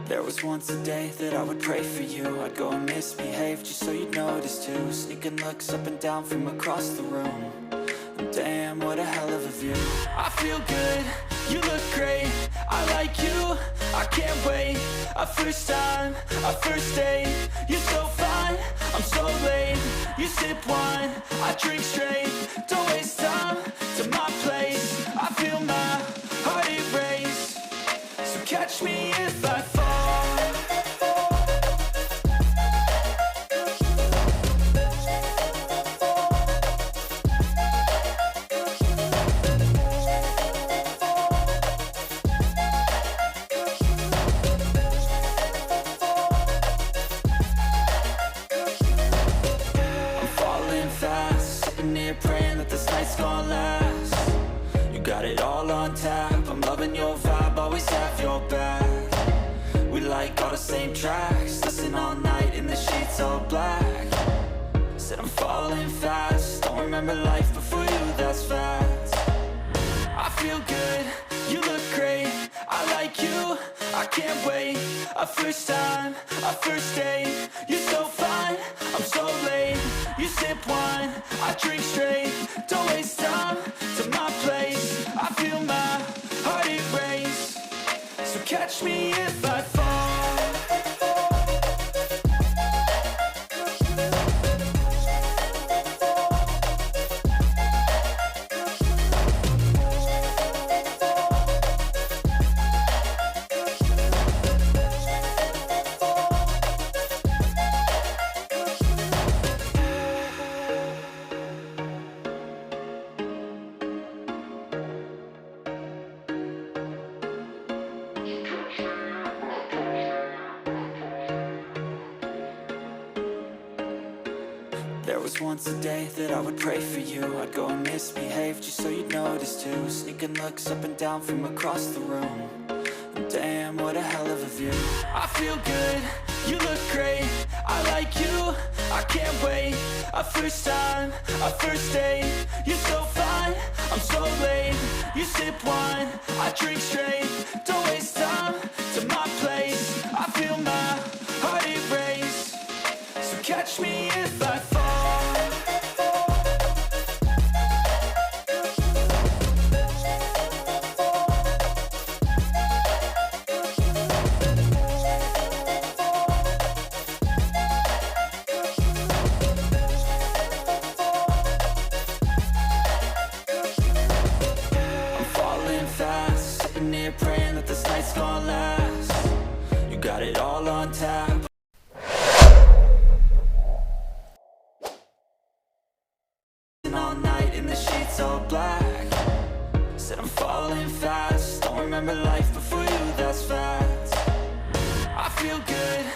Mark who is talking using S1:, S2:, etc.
S1: There was once a day that I would pray for you. I'd go and misbehave just so you'd notice too. Sneaking looks up and down from across the room. And damn, what a hell of a view. I feel good, you look great, I like you, I can't wait. A first time, a first date, you're so fine, I'm so late. You sip wine, I drink straight, don't waste time to my place. I feel my heart erase, so catch me if I fall. Praying that this night's gonna last. You got it all on tap, I'm loving your vibe, always have your back. We like all the same tracks, listen all night in the sheets all black. Said I'm falling fast, don't remember life before you, that's fact. I feel good, you look great, I like you, I can't wait. A first time, a first date, you're so fine, I'm so late. You sip wine, I drink straight, don't waste time to my place. I feel my heart erase, so catch me if I fall. There was once a day that I would pray for you. I'd go and misbehave just so you'd notice too. Sneaking looks up and down from across the room. And damn, what a hell of a view. I feel good, you look great, I like you, I can't wait. A first time, a first date, you're so fine, I'm so late. You sip wine, I drink straight, don't waste time to my place. I feel my heart erase, so catch me if I fall. Praying that this night's gonna last. You got it all on tap. All night in the sheets all black. Said I'm falling fast, don't remember life before you, that's fact. I feel good.